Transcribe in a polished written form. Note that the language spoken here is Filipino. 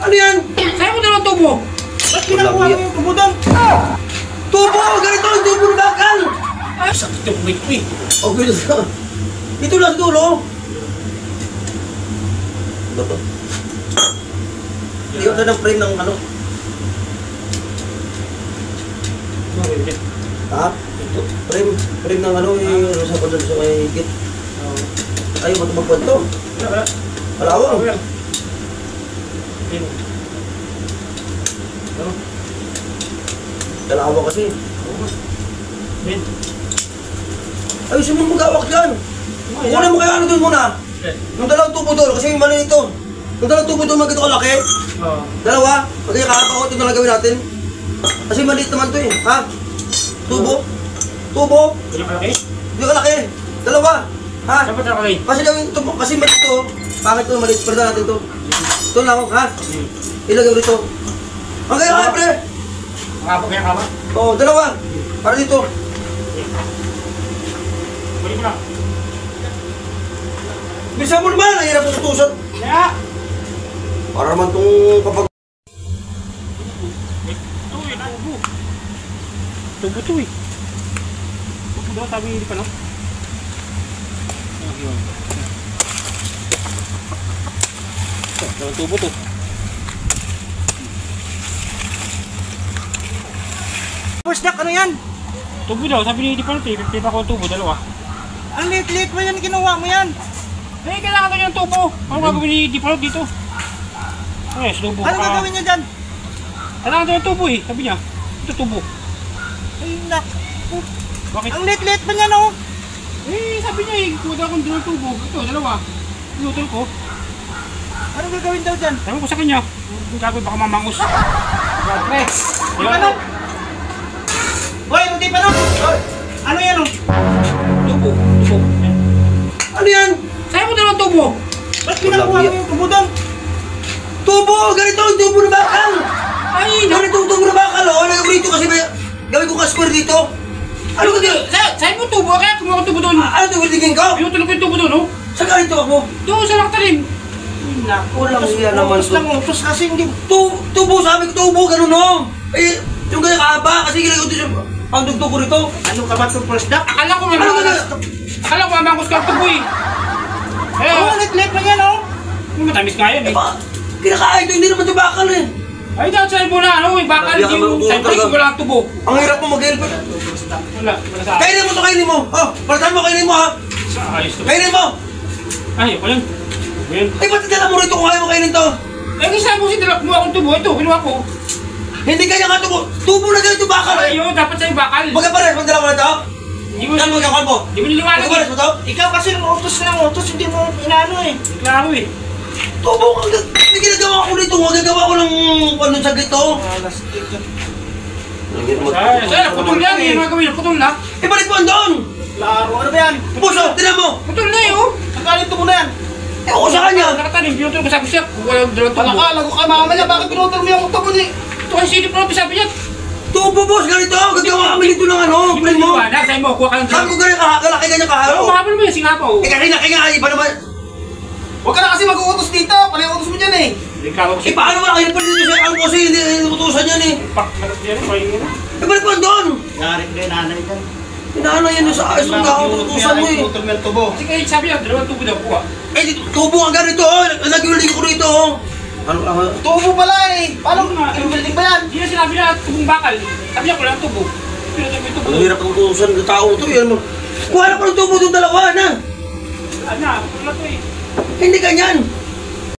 Ano yan? Sa'yo mo dalawang tubo. Ba't kinakuha mo yung tubo doon? Tubo! Ganito ang tubo ng bakal! Ay, sakit yung wait me. Okay na. Dito lang dulo. Ito. Hindi ko ng frame ng ano. Ha? Ito. Frame ng ano yung sa pagdalo sa may gate. Ayaw mo ito magkwento. Kalawang. Kalawang kasi. Ayusin mo mag-awak dyan. Kukunin mo kaya ano doon muna. Yung dalawang tubo doon, kasi yung mali nito. Yung dalawang tubo doon, magkito kalaki. Dalawa, magkaya kakapa ko, ito na lang gawin natin. Kasi maliit naman ito eh, ha? Tubo. Tubo. Hindi kalaki. Dalawa, ha? Kasi gawin ito, kasi maliit ito. Bakit ito maliit? Pwede natin ito. Ito lang ako, ha? Ilagay mo rito. Ang kaya kaya, pre. Makapag kaya kama? Oo, dalawa. Para dito. Balik mo lang. Bisa mo naman, ang hirap utusan. Kaya! Para naman itong kapag... Tubo to eh. Tubo daw, sabi hindi pa no? Dalawang tubo to. First duck, ano yan? Tubo daw, sabi ni hindi pa no? Pipa ko tubo, dalawa. Ang liit-liit mo yan, kinuha mo yan. Eh, kailangan ko yung tubo. Ano gagawin ni Dipalot dito? Eh, tubo ka. Ano gagawin niya dyan? Kailangan ko yung tubo eh, sabi niya. Ito tubo. Ay, nak. Bakit? Ang liit-liit pa niya, no? Eh, sabi niya eh, kuha daw akong dalawang tubo. Ito, dalawa. Pinutol ko. Ano gagawin daw dyan? Sabi ko sa kanya, kung gagawin baka mamangus. Pre, di pa, no? Hoy, hindi pa, no? Ano yan, no? Tubo, tubo. Ano yan? Sa'yo mo dalawang tubo. Ba't kinakuha mo yung tubo doon? Tubo! Ganito ang tubo ng bakal! Ay, Ganito ang tubo ng bakal, oh! Lagay ko rito kasi may... Gawin ko ka-square dito. Ano ka dito? Sa'yo mo tubo, kaya kumuha ko tubo doon. Ano ito? Tingin ko? Pinutol ko yung tubo doon, oh. Saan ka rito ako? Doon sa nakatalim. Naku, Walang siya naman utos to. lang, utos kasi hindi. Tubo! Sabi ko tubo! Ganun, no? Eh, yung kaya kahaba kasi ginagawa ko dito ang dugtog ko rito. Ano ka ba itong first duck? Akala ko Ano mamangkus. ka? Akala ko mamangkus ka ang tubo eh. Eh, Ang liit-liit pa yan, no? matamis nga yan eh. Kinakain ito, hindi naman ito bakal eh. Ay, dahil sa'yo mo na, ano, eh, bakal Sabi ka, yung marunong sa'yo talaga. ko wala ang tubo. Ang hirap mo mag-help. Wala sa akin. Kainin mo ito, kainin mo. Oh, palatan mo, kainin mo ha. Sa ayos to. Kainin mo. Ay, ako lang. Ayan. Ay, ba't dala mo rito kung ayaw mo kainin to? Eh, kung sa'yo mo sinilak mo akong tubo, ito, kinuha ko. Hindi kaya nga tubo. Tubo na ganito bakal eh. Ayun, dapat sa'yo bakal. Magkapares, magdala ko na ito. Hindi mo Saan mo magkakal mo? Hindi mo niliwanag Magkapares eh. mo ito? Ikaw kasi utos ng utos, hindi mo inano eh. Klaro eh. Tubo ka. May ginagawa ko rito. Magagawa ko ng ano sa gito. Alas, ito. Sa'yo, putol lang eh. Mga gawin, putol na. Ibalik mo doon. Laro, ano ba yan? Puso, tinan mo. Putol na eh, oh. Sakalit mo na yan. Ewan ko sa kanya. Nakatanim, pinutol ko sabi siya, kung walang dalawang tubo. Palakala ko kay mama niya, bakit pinutol mo yung tubo ni? Ito kasi sinip mo sabi niya. Tubo, boss. Ganito. Gagawa kami dito ng ano. Hindi mo Friend mo. niliwanag, sa'yo mo, kuha ka ng Sabi ko ganyan kalaki ganyan Oo, kahalo. mahaba naman yung singapaw. Eh, kanina nga. Iba naman. Huwag ka na kasi mag-uutos dito, pala yung utos mo dyan eh. Hindi klaro Eh, paano ba? Kaya pala dito siya. Ano kasi hindi utusan yan eh. Pak, nagat yan, pahingi na. Ibalik mo doon. Yari ko yung nanay dyan. Inaano yan sa ayos ng tao. Utusan mo eh. Pinutol mo yung tubo. Kasi kayo sabi niya, dalawang tubo daw kuha. Eh, tubo ang ganito. Nag-building ko rito. Ano lang? Tubo pala eh. Paano? Building ba yan? Hindi na sinabi na tubong bakal. Sabi niya, kulang tubo. Pinutol ko yung tubo. Ang hirap ang utusan ng tao to. Yan mo. Kuha na pa ng tubo doon dalawa na. Ano, kulang to eh. Hindi ganyan.